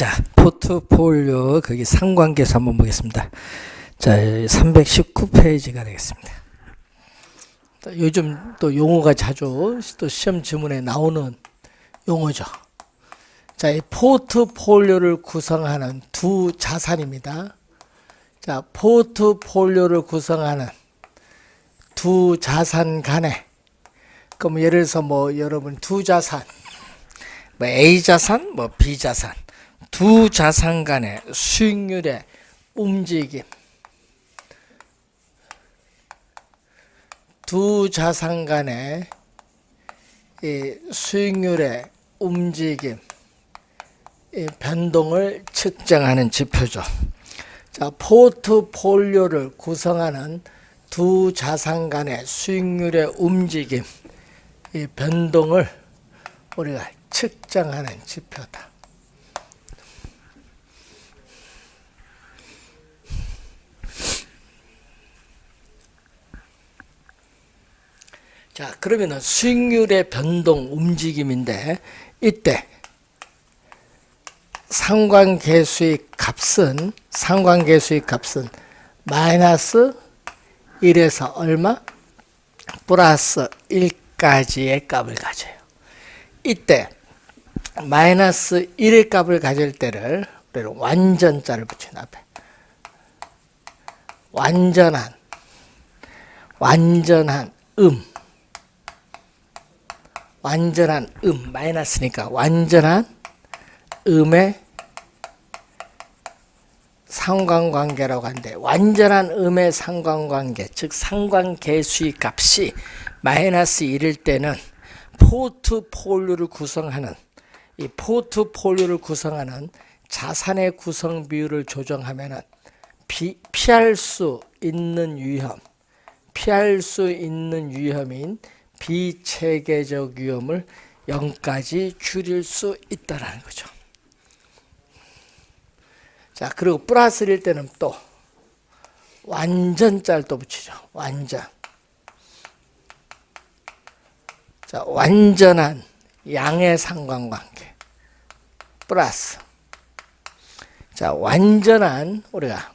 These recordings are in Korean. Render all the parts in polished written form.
자, 포트폴리오 거기 상관계수 한번 보겠습니다. 자, 319페이지가 되겠습니다. 요즘 또 용어가 자주 또 시험 지문에 나오는 용어죠. 자, 이 포트폴리오를 구성하는 두 자산입니다. 자, 포트폴리오를 구성하는 두 자산 간에, 그럼 예를 들어서 뭐 여러분 두 자산, 뭐 A 자산, 뭐 B 자산, 두 자산 간의 수익률의 움직임, 두 자산 간의 이 수익률의 움직임, 이 변동을 측정하는 지표죠. 자, 포트폴리오를 구성하는 두 자산 간의 수익률의 움직임, 이 변동을 우리가 측정하는 지표다. 자, 그러면은 수익률의 변동 움직임인데, 이때 상관계수의 값은 마이너스 1에서 얼마? 플러스 1까지의 값을 가져요. 이때 마이너스 1의 값을 가질 때를 우리는 완전자를 붙이는 앞에 완전한 마이너스니까 완전한 음의 상관관계라고 하는데, 완전한 음의 상관관계, 즉 상관계수의 값이 마이너스 1일 때는 포트폴리오를 구성하는 자산의 구성 비율을 조정하면은 피할 수 있는 위험인 비체계적 위험을 0까지 줄일 수 있다는 거죠. 자, 그리고 플러스일 때는 또 완전자를 또 붙이죠. 자, 완전한 양의 상관관계 플러스, 자, 완전한 우리가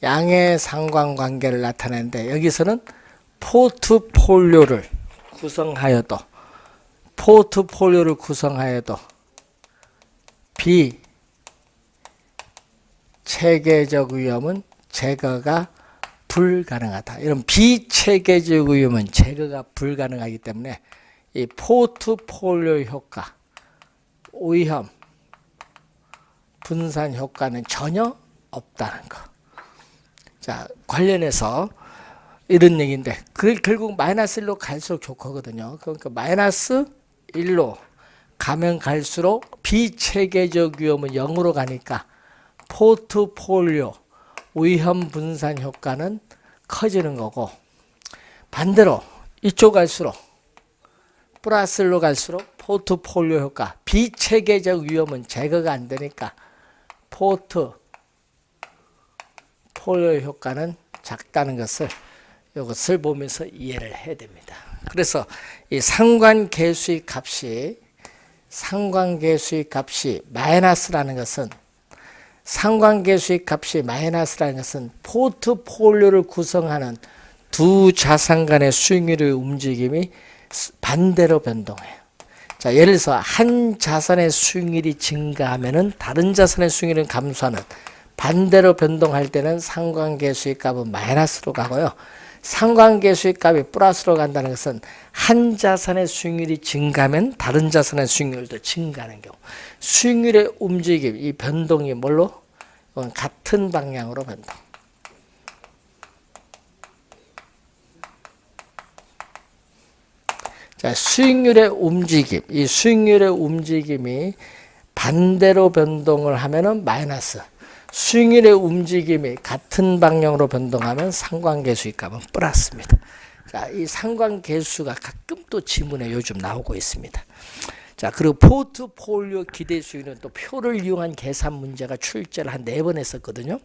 양의 상관관계를 나타내는데, 여기서는 포트폴리오를 구성하여도 비체계적 위험은 제거가 불가능하다. 이런 비체계적 위험은 제거가 불가능하기 때문에 이 포트폴리오 효과, 위험 분산 효과는 전혀 없다는 거. 자, 관련해서 이런 얘기인데, 결국 마이너스 1로 갈수록 좋거든요. 그러니까 마이너스 1로 가면 갈수록 비체계적 위험은 0으로 가니까 포트폴리오 위험 분산 효과는 커지는 거고, 반대로 이쪽 갈수록 플러스 1로 갈수록 포트폴리오 효과, 비체계적 위험은 제거가 안 되니까 포트폴리오 효과는 작다는 것을 이것을 보면서 이해를 해야 됩니다. 그래서 이 상관계수의 값이 마이너스라는 것은 포트폴리오를 구성하는 두 자산 간의 수익률의 움직임이 반대로 변동해요. 자, 예를 들어서 한 자산의 수익률이 증가하면은 다른 자산의 수익률은 감소하는, 반대로 변동할 때는 상관계수의 값은 마이너스로 가고요. 상관계수의 값이 플러스로 간다는 것은 한 자산의 수익률이 증가하면 다른 자산의 수익률도 증가하는 경우, 수익률의 움직임, 이 변동이 뭘로? 같은 방향으로 변동. 자, 수익률의 움직임, 이 수익률의 움직임이 반대로 변동을 하면은 마이너스, 수익률의 움직임이 같은 방향으로 변동하면 상관계수의 값은 플러스입니다. 자, 이 상관계수가 가끔 또 지문에 요즘 나오고 있습니다. 자, 그리고 포트폴리오 기대 수익률은 또 표를 이용한 계산 문제가 출제를 한 4번 했었거든요.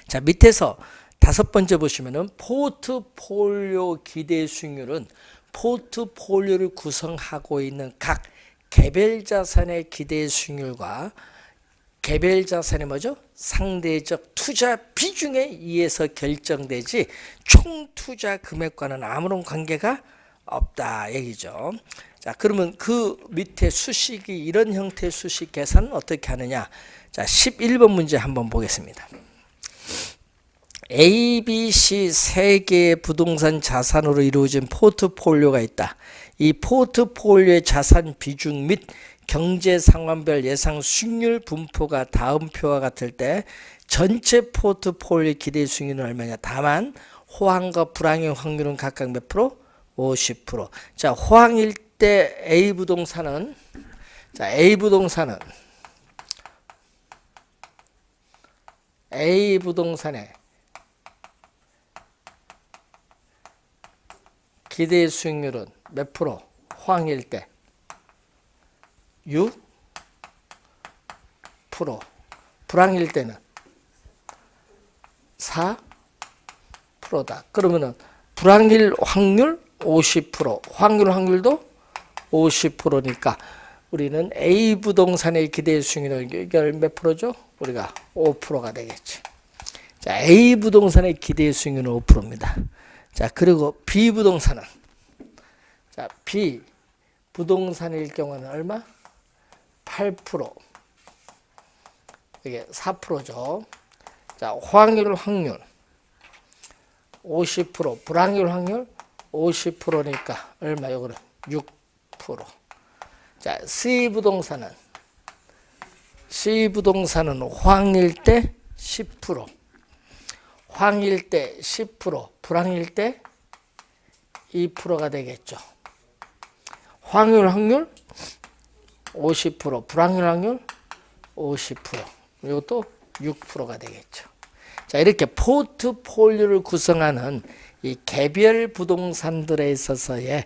자, 밑에서 5번째 보시면은 포트폴리오 기대 수익률은 포트폴리오를 구성하고 있는 각 개별 자산의 기대 수익률과 개별 자산의 뭐죠? 상대적 투자 비중에 의해서 결정되지 총 투자 금액과는 아무런 관계가 없다 얘기죠. 자, 그러면 그 밑에 수식이 이런 형태의 수식 계산은 어떻게 하느냐? 자, 11번 문제 한번 보겠습니다. A, B, C 세 개의 부동산 자산으로 이루어진 포트폴리오가 있다. 이 포트폴리오의 자산 비중 및 경제 상황별 예상 수익률 분포가 다음 표와 같을 때 전체 포트폴리오 기대 수익률은 얼마냐? 다만 호황과 불황의 확률은 각각 몇 프로? 50%. 자, 호황일 때 A 부동산은 A 부동산의 기대 수익률은 몇 프로? 호황일 때 6%, 불황일 때는 4%다. 그러면은 불황일 확률 50%, 확률도 50%니까 우리는 A 부동산의 기대 수익률은 몇 프로죠? 우리가 5%가 되겠지. 자, A 부동산의 기대 수익률은 5%입니다. 자, 그리고 B 부동산은 B 부동산일 경우는 얼마? 8%. 이게 4%죠. 자, 호황률 확률 50%, 불황률 확률 50%니까 얼마? 요거는 6%. 자, C 부동산은 호황일 때 10%, 호황일 때 10%, 불황일 때 2%가 되겠죠. 호황률 확률 50%, 불황률 확률 50%. 이것도 6%가 되겠죠. 자, 이렇게 포트폴리오를 구성하는 이 개별 부동산들에 있어서의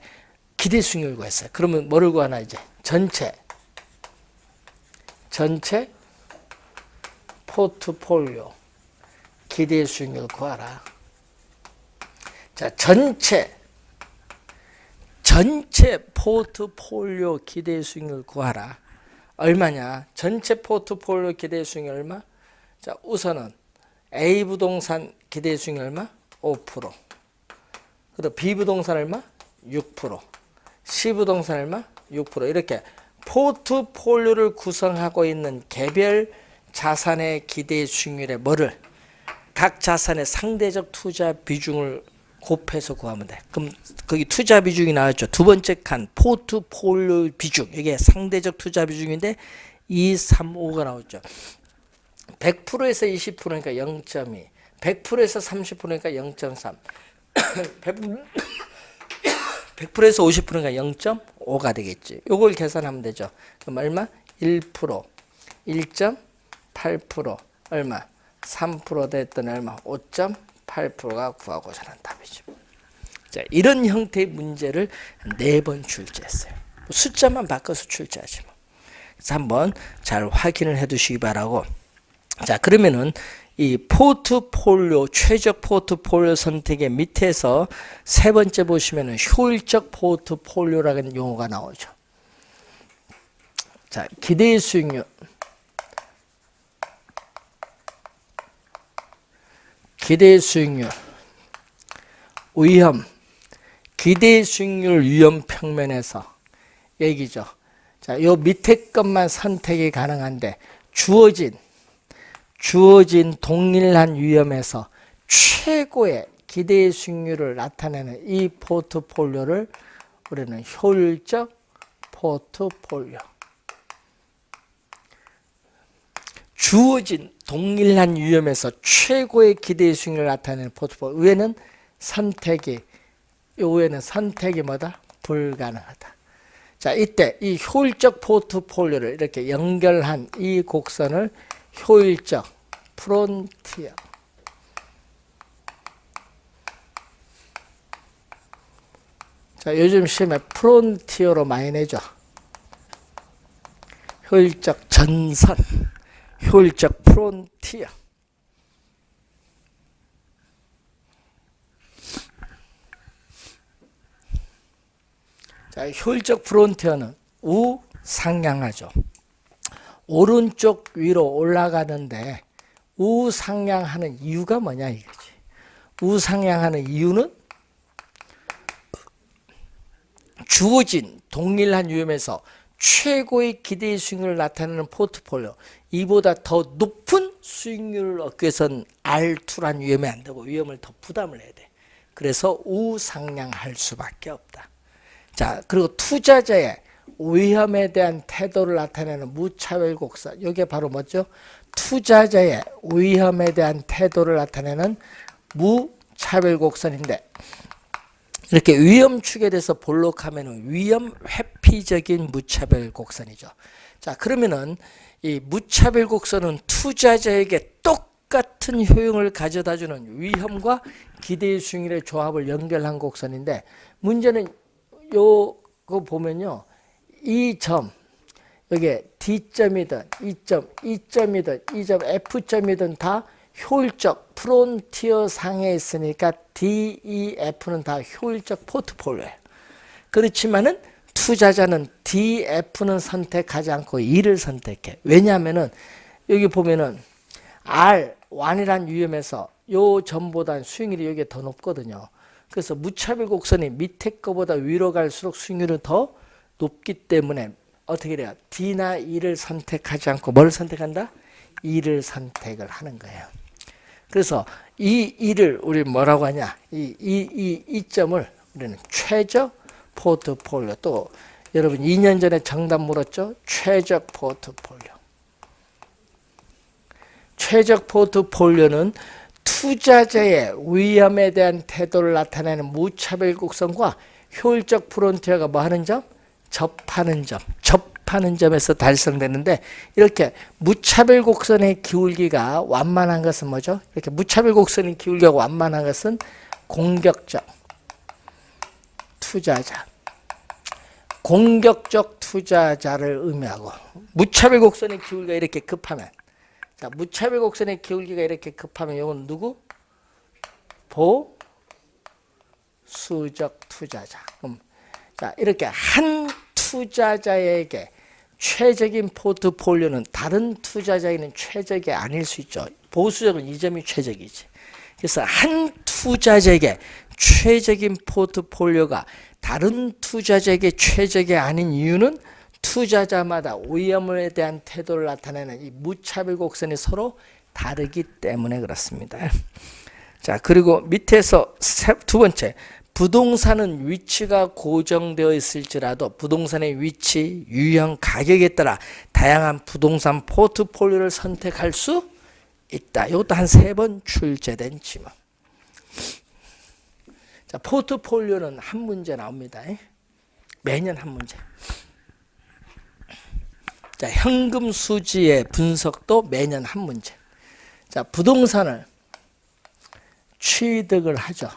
기대 수익률을 구했어요. 그러면 뭐를 구하나 이제? 전체 포트폴리오 기대 수익률을 구하라. 자, 전체 포트폴리오 기대 수익률 구하라. 얼마냐? 전체 포트폴리오 기대 수익률 얼마? 자, 우선은 A 부동산 기대 수익률 얼마? 5%. 그리고 B 부동산 얼마? 6%. C 부동산 얼마? 6%. 이렇게 포트폴리오를 구성하고 있는 개별 자산의 기대 수익률에 뭐를? 각 자산의 상대적 투자 비중을 곱해서 구하면 돼. 그럼 거기 투자 비중이 나왔죠. 두 번째 칸 포트폴리오 비중. 이게 상대적 투자 비중인데 2, 3, 5가 나왔죠. 100%에서 20%니까 0.2, 100%에서 30%니까 0.3, 100%에서 50%니까 0.5가 되겠지. 요걸 계산하면 되죠. 그럼 얼마? 1%, 1.8%, 얼마? 3% 됐던 얼마? 5.8%가 구하고자 하는 답이죠. 자, 이런 형태의 문제를 4번 출제했어요. 숫자만 바꿔서 출제하지 뭐. 그래서 한번 잘 확인을 해 두시기 바라고. 자, 그러면은 이 포트폴리오, 최적 포트폴리오 선택의 밑에서 세 번째 보시면은 효율적 포트폴리오라는 용어가 나오죠. 자, 기대 수익률. 기대 수익률, 위험, 기대 수익률 위험 평면에서 얘기죠. 자, 요 밑에 것만 선택이 가능한데 주어진 동일한 위험에서 최고의 기대 수익률을 나타내는 이 포트폴리오를 우리는 효율적 포트폴리오. 주어진 동일한 위험에서 최고의 기대 수익률을 나타내는 포트폴리오. 위에는 선택이 뭐다? 불가능하다. 자, 이때 이 효율적 포트폴리오를 이렇게 연결한 이 곡선을 효율적 프론티어. 자, 요즘 시험에 프론티어로 많이 내죠. 효율적 전선, 효율적 프론티어. 자, 효율적 프론티어는 우상향하죠. 오른쪽 위로 올라가는데 우상향하는 이유가 뭐냐 이거지. 우상향하는 이유는 주어진 동일한 위험에서 최고의 기대 수익률을 나타내는 포트폴리오, 이보다 더 높은 수익률을 얻기 위해서는 R2란 위험이 안 되고 위험을 더 부담을 해야 돼. 그래서 우상향할 수밖에 없다. 자, 그리고 투자자의 위험에 대한 태도를 나타내는 무차별 곡선, 이게 바로 뭐죠? 투자자의 위험에 대한 태도를 나타내는 무차별 곡선인데, 이렇게 위험축에 대해서 볼록하면 위험 회피적인 무차별 곡선이죠. 자, 그러면은 이 무차별 곡선은 투자자에게 똑같은 효용을 가져다주는 위험과 기대의 수익률의 조합을 연결한 곡선인데, 문제는 요거 보면요, 이 점, 여기에 D점이든 E점, E점이든 E점, F점이든 다 효율적 프론티어 상에 있으니까 DEF는 다 효율적 포트폴리오예요. 그렇지만은 투자자는 DF는 선택하지 않고 E를 선택해. 왜냐하면은 여기 보면은 R1이란 위험에서 요 점보다 수익률이 여기에 더 높거든요. 그래서 무차별 곡선이 밑에 거보다 위로 갈수록 수익률은 더 높기 때문에 어떻게 돼요? D나 E를 선택하지 않고 뭘 선택한다? E를 선택을 하는 거예요. 그래서 이 E를 우리 뭐라고 하냐? 이 점을 우리는 최저 포트폴리오. 또 여러분 2년 전에 정답 물었죠? 최적 포트폴리오. 최적 포트폴리오는 투자자의 위험에 대한 태도를 나타내는 무차별 곡선과 효율적 프론티어가 뭐 하는 점? 접하는 점. 접하는 점에서 달성되는데, 이렇게 무차별 곡선의 기울기가 완만한 것은 뭐죠? 이렇게 무차별 곡선의 기울기가 완만한 것은 공격적 투자자, 공격적 투자자를 의미하고, 무차별 곡선의 기울기가 이렇게 급하면, 자, 무차별 곡선의 기울기가 이렇게 급하면 이건 누구? 보수적 투자자. 그럼 자, 이렇게 한 투자자에게 최적인 포트폴리오는 다른 투자자에게는 최적이 아닐 수 있죠. 보수적은 이 점이 최적이지. 그래서 한 투자자에게 최적인 포트폴리오가 다른 투자자에게 최적이 아닌 이유는 투자자마다 위험에 대한 태도를 나타내는 이 무차별 곡선이 서로 다르기 때문에 그렇습니다. 자, 그리고 밑에서 두 번째, 부동산은 위치가 고정되어 있을지라도 부동산의 위치, 유형, 가격에 따라 다양한 부동산 포트폴리오를 선택할 수 있다. 이것도 한 3번 출제된 지문. 자, 포트폴리오는 한 문제 나옵니다. 매년 한 문제. 자, 현금 수지의 분석도 매년 한 문제. 자, 부동산을 취득을 하죠.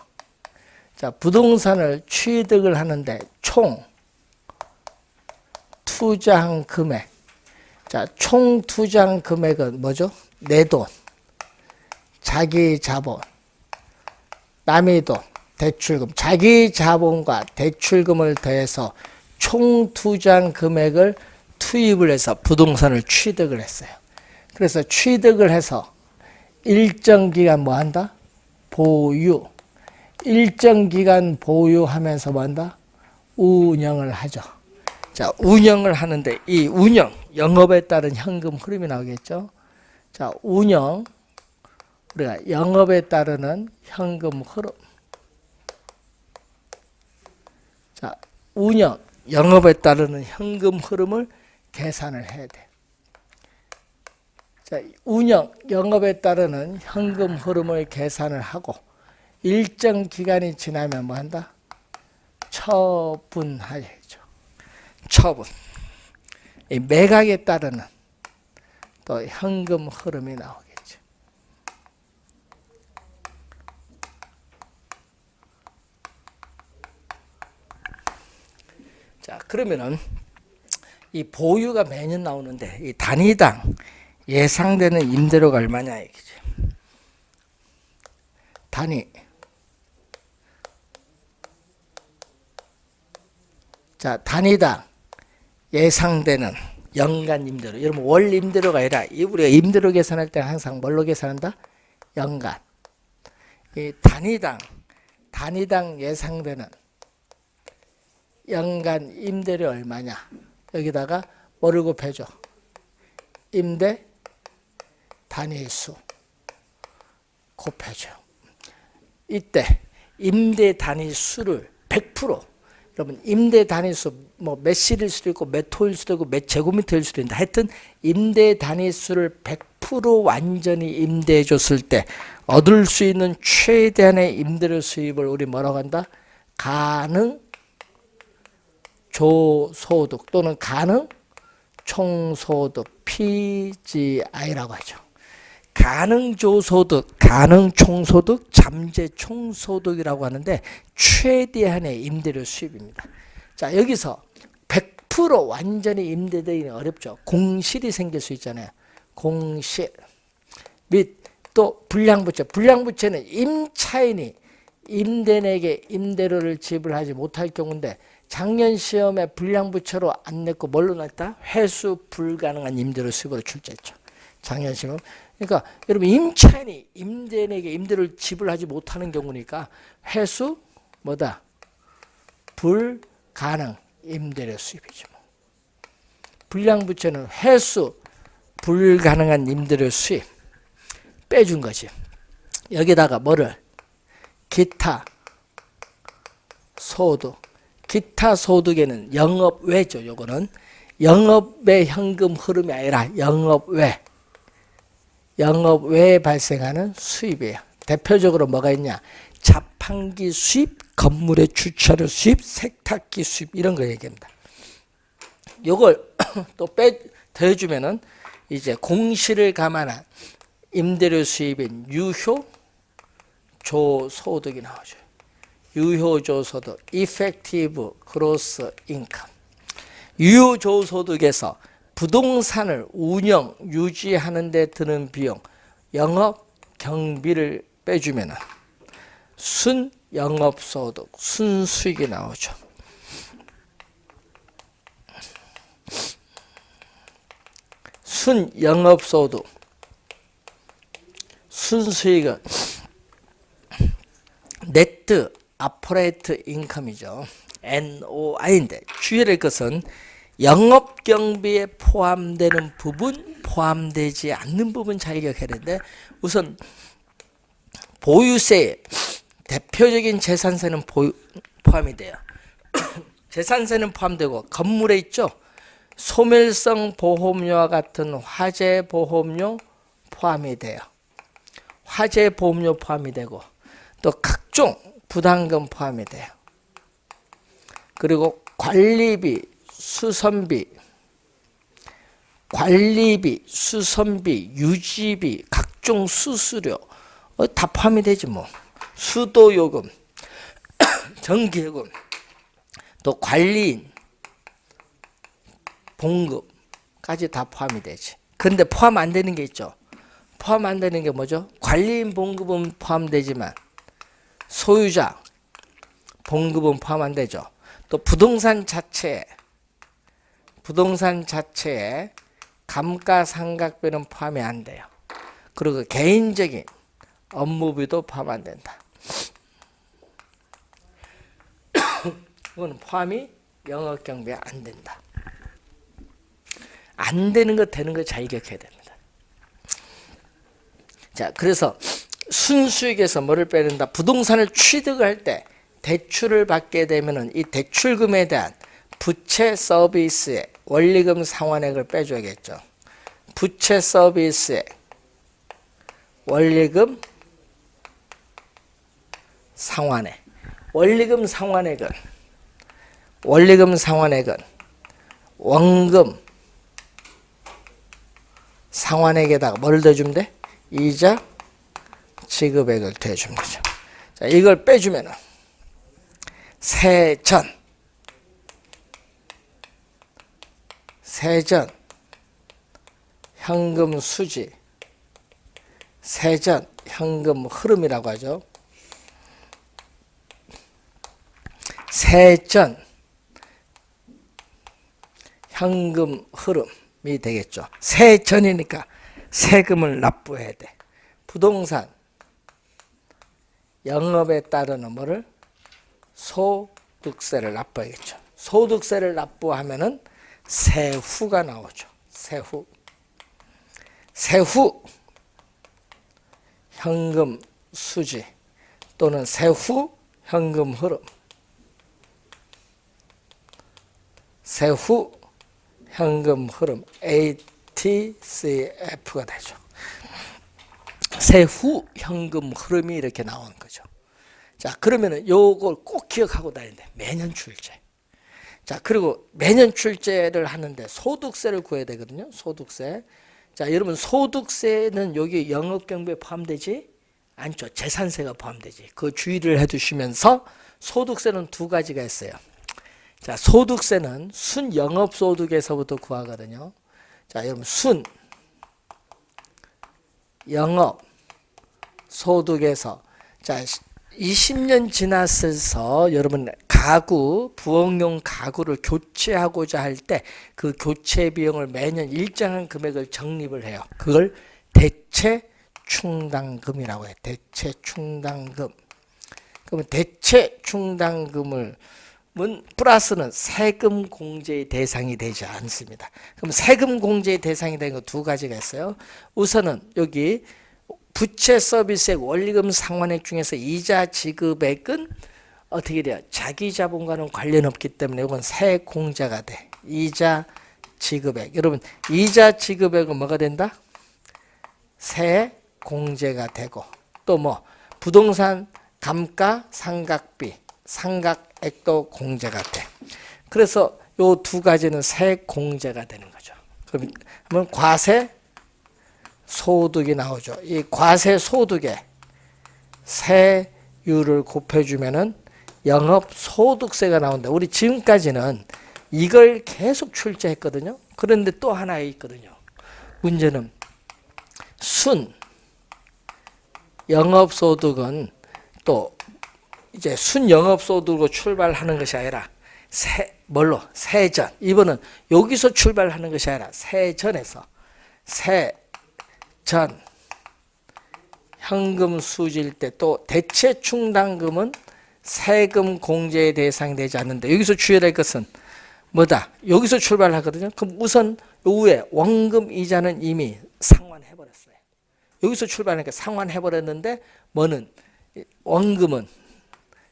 자, 부동산을 취득을 하는데 총 투자한 금액. 자, 총 투자한 금액은 뭐죠? 내 돈, 자기 자본, 남의 돈, 대출금. 자기 자본과 대출금을 더해서 총 투자한 금액을 투입을 해서 부동산을 취득을 했어요. 그래서 취득을 해서 일정 기간 뭐 한다? 보유. 일정 기간 보유하면서 뭐 한다? 운영을 하죠. 자, 운영을 하는데 이 운영, 영업에 따른 현금 흐름이 나오겠죠. 자, 운영, 우리가 영업에 따르는 현금 흐름. 자, 운영, 영업에 따르는 현금 흐름을 계산을 해야 돼. 자, 운영, 영업에 따르는 현금 흐름을 계산을 하고 일정 기간이 지나면 뭐 한다? 처분하죠. 처분. 이 매각에 따르는 또 현금 흐름이 나오겠죠. 자, 그러면은 이 보유가 매년 나오는데 이 단위당 예상되는 임대료가 얼마냐 이거죠. 단위. 자, 단위당 예상되는 연간 임대료. 여러분 월 임대료가 아니라 우리가 임대료 계산할 때 항상 뭘로 계산한다? 연간. 이 단위당 예상되는 연간 임대료 얼마냐? 여기다가 뭐를 곱해줘? 임대 단위수 곱해줘. 이때 임대 단위수를 100%, 여러분 임대 단위수 뭐 몇 실일 수도 있고 몇 호일 수도 있고 몇 제곱미터일 수도 있는데 하여튼 임대 단위수를 100% 완전히 임대해 줬을 때 얻을 수 있는 최대한의 임대료 수입을 우리 뭐라고 한다? 가능 조소득 또는 가능 총소득 PGI라고 하죠. 가능 조소득, 가능 총소득, 잠재 총소득이라고 하는데 최대한의 임대료 수입입니다. 자, 여기서 100% 완전히 임대되기는 어렵죠. 공실이 생길 수 있잖아요. 공실 및 또 불량부채. 불량부채는 임차인이 임대인에게 임대료를 지불하지 못할 경우인데 작년 시험에 불량부채로 안 냈고 뭘로 냈다? 회수 불가능한 임대료 수입으로 출제했죠. 작년 시험. 그러니까 여러분 임차인이 임대인에게 임대료를 지불하지 못하는 경우니까 회수 뭐다? 불가능 임대료 수입이죠. 불량부채는 회수 불가능한 임대료 수입 빼준 거지. 여기다가 뭐를? 기타 소득. 기타 소득에는 영업외죠. 요거는 영업외 현금 흐름이 아니라 영업외에 발생하는 수입이에요. 대표적으로 뭐가 있냐? 자판기 수입, 건물의 주차료 수입, 세탁기 수입 이런 거 얘기합니다. 요걸 또 더해주면은 이제 공시를 감안한 임대료 수입인 유효조소득이 나오죠. 유효조소득, effective gross income. 유효조소득에서 부동산을 운영, 유지하는 데 드는 비용, 영업 경비를 빼주면 순영업소득, 순수익이 나오죠. 순영업소득, 순수익은 네트 아퍼레이트 인컴이죠. NOI인데 주의할 것은 영업경비에 포함되는 부분, 포함되지 않는 부분 잘 기억해야 되는데 우선 보유세 대표적인 재산세는 포함이 돼요. 재산세는 포함되고 건물에 있죠. 소멸성 보험료와 같은 화재 보험료 포함이 돼요. 화재 보험료 포함이 되고 또 각종 부담금 포함이 돼요. 그리고 관리비, 수선비, 유지비, 각종 수수료 다 포함이 되지 뭐. 수도요금, 전기요금, 또 관리인, 봉급까지 다 포함이 되지. 그런데 포함 안 되는 게 있죠. 포함 안 되는 게 뭐죠? 관리인 봉급은 포함되지만 소유자 봉급은 포함 안 되죠. 또 부동산 자체에 감가상각비는 포함이 안 돼요. 그리고 개인적인 업무비도 포함 안 된다. 이건 포함이 영업경비에 안 된다. 안 되는 것 되는 거 잘 기억해야 됩니다. 자, 그래서 순수익에서 뭐를 빼낸다? 부동산을 취득할 때 대출을 받게 되면은 이 대출금에 대한 부채 서비스의 원리금 상환액을 빼줘야겠죠. 부채 서비스의 원리금 상환액. 원리금 상환액은 원금 상환액에다가 뭘 더주면 돼? 이자 지급액을 더해주면 되죠. 자, 이걸 빼주면은 세전, 현금 수지, 세전, 현금 흐름이라고 하죠. 세전, 현금 흐름이 되겠죠. 세전이니까 세금을 납부해야 돼. 부동산 영업에 따르는 뭐를? 소득세를 납부하겠죠. 소득세를 납부하면은 세후가 나오죠. 세후. 세후 현금 수지 또는 세후 현금 흐름. 세후 현금 흐름 ATCF가 되죠. 세후 현금 흐름이 이렇게 나오는 거죠. 자, 그러면은 요걸 꼭 기억하고 다녀야 돼. 매년 출제. 자, 그리고 매년 출제를 하는데 소득세를 구해야 되거든요. 소득세. 자, 여러분 소득세는 여기 영업경비에 포함되지 않죠. 재산세가 포함되지. 그 주의를 해두시면서 소득세는 두 가지가 있어요. 자, 소득세는 순영업소득에서부터 구하거든요. 자, 여러분 순영업소득에서 자 20년 지났어서 여러분 가구, 부엌용 가구를 교체하고자 할 때 그 교체 비용을 매년 일정한 금액을 적립을 해요. 그걸 대체 충당금이라고 해요. 대체 충당금. 그러면 대체 충당금을 플러스는 세금 공제의 대상이 되지 않습니다. 그럼 세금 공제의 대상이 되는 거 두 가지가 있어요. 우선은 여기 부채 서비스액 원리금 상환액 중에서 이자 지급액은 어떻게 돼요? 자기 자본과는 관련 없기 때문에 이건 세공제가 돼. 이자 지급액. 여러분 이자 지급액은 뭐가 된다? 세공제가 되고 또 뭐 부동산 감가 상각비 상각액도 공제가 돼. 그래서 요 두 가지는 세공제가 되는 거죠. 그러면 과세 소득이 나오죠. 이 과세 소득에 세율을 곱해주면은 영업 소득세가 나온다. 우리 지금까지는 이걸 계속 출제했거든요. 그런데 또 하나 있거든요. 문제는 순 영업 소득은 또 이제 순 영업 소득으로 출발하는 것이 아니라 세전. 이번은 여기서 출발하는 것이 아니라 세전에서 전 현금 수지일 때 또 대체 충당금은 세금 공제의 대상이 되지 않는데 여기서 주의해야 할 것은 뭐다? 여기서 출발하거든요. 그럼 우선 요 위에 원금 이자는 이미 상환해버렸어요. 여기서 출발하니까 상환해버렸는데 뭐는 원금은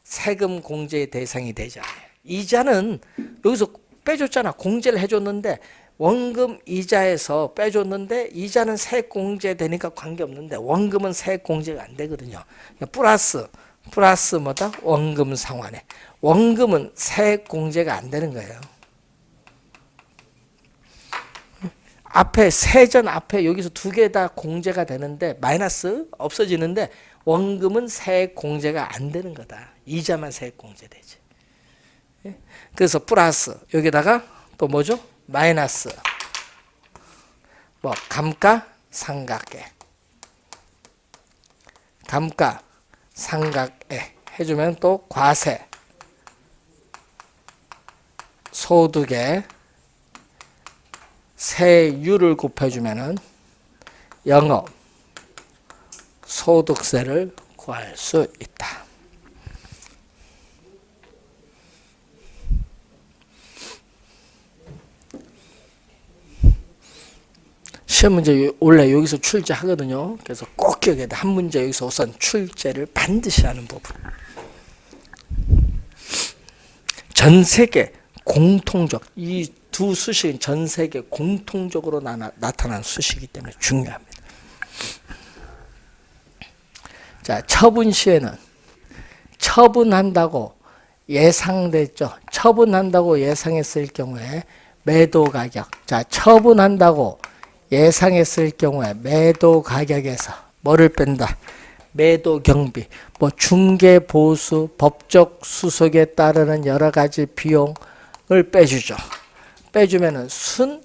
세금 공제의 대상이 되지 않아요. 이자는 여기서 빼줬잖아. 공제를 해줬는데 원금 이자에서 빼줬는데 이자는 세액 공제되니까 관계없는데 원금은 세액 공제가 안 되거든요. 플러스 뭐다? 원금 상환에. 원금은 세액 공제가 안 되는 거예요. 앞에 세전 앞에 여기서 두 개 다 공제가 되는데 마이너스 없어지는데 원금은 세액 공제가 안 되는 거다. 이자만 세액 공제되지. 그래서 플러스 여기다가 또 뭐죠? 마이너스 뭐 감가 상각액 감가 상각액 해주면 또 과세 소득에 세율을 곱해주면은 영업 소득세를 구할 수 있다. 시험 문제 원래 여기서 출제하거든요. 그래서 꼭 기억해야 돼. 한 문제 여기서 우선 출제를 반드시 하는 부분. 전 세계 공통적 이 두 수식은 전 세계 공통적으로 나타난 수식이기 때문에 중요합니다. 자, 처분 시에는 처분한다고 예상됐죠. 처분한다고 예상했을 경우에 매도 가격. 자, 처분한다고 예상했을 경우에 매도 가격에서 뭐를 뺀다? 매도 경비, 뭐 중개 보수, 법적 수속에 따르는 여러 가지 비용을 빼주죠. 빼주면은 순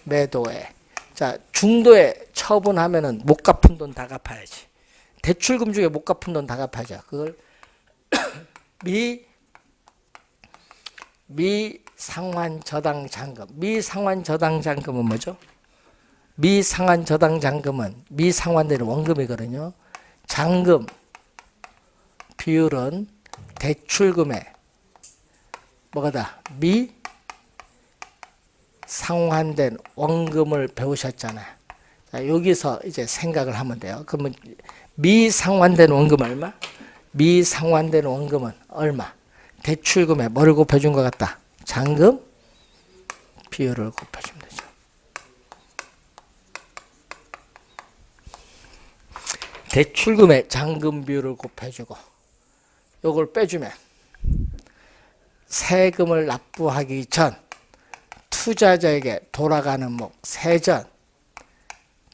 매도에. 자, 중도에 처분하면은 못 갚은 돈 다 갚아야지. 대출금 중에 못 갚은 돈 다 갚아야죠. 그걸 미상환저당잔금. 미상환저당잔금은 뭐죠? 미상환저당잔금은 미상환되는 원금이거든요. 잔금 비율은 대출금의 뭐가다? 미상환된 원금을 배우셨잖아요. 자, 여기서 이제 생각을 하면 돼요. 그러면 미상환된 원금 얼마? 미상환된 원금은 얼마? 대출금에 뭐를 곱해준 것 같다? 잔금 비율을 곱해주면 되죠. 대출금에 잔금 비율을 곱해주고 요걸 빼주면 세금을 납부하기 전 투자자에게 돌아가는 목 세전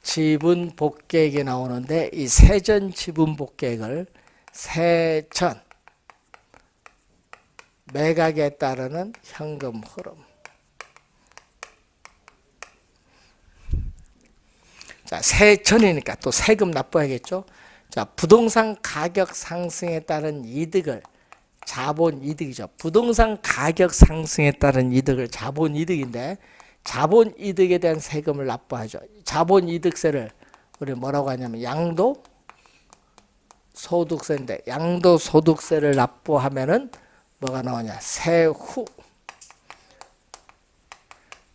지분 복귀액이 나오는데 이 세전 지분 복귀액을 세전 매각에 따르는 현금 흐름. 자, 세전이니까 또 세금 납부해야겠죠. 자, 부동산 가격 상승에 따른 이득을 자본 이득이죠. 부동산 가격 상승에 따른 이득을 자본 이득인데 자본 이득에 대한 세금을 납부하죠. 자본 이득세를 우리 뭐라고 하냐면 양도 소득세인데 양도 소득세를 납부하면은 뭐가 나오냐? 세후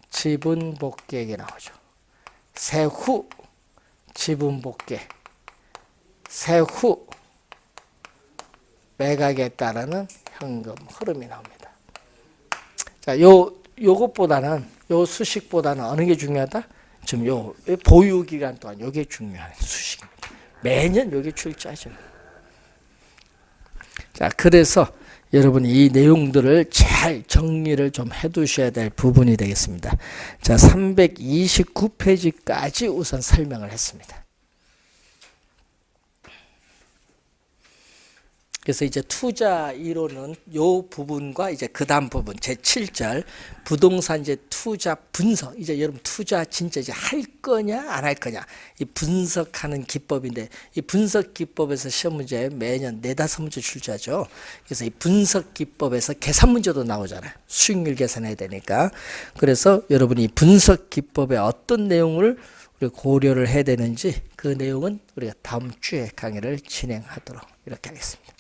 지분 복귀액이 나오죠. 세후 지분 복귀, 세후 매각에 따르는 현금 흐름이 나옵니다. 자, 요것보다는 요 수식보다는 어느 게 중요하다? 지금 요 보유 기간 동안 요게 중요한 수식입니다. 매년 요게 출제하죠. 자, 그래서 여러분이 이 내용들을 잘 정리를 좀 해두셔야 될 부분이 되겠습니다. 자, 329페이지까지 우선 설명을 했습니다. 그래서 이제 투자 이론은 요 부분과 이제 그 다음 부분 제7절 부동산 이제 투자 분석 이제 여러분 투자 진짜 이제 할 거냐 안 할 거냐 이 분석하는 기법인데 이 분석 기법에서 시험 문제 매년 4-5문제 출제하죠. 그래서 이 분석 기법에서 계산 문제도 나오잖아요. 수익률 계산해야 되니까. 그래서 여러분이 분석 기법의 어떤 내용을 우리 고려를 해야 되는지 그 내용은 우리가 다음 주에 강의를 진행하도록 이렇게 하겠습니다.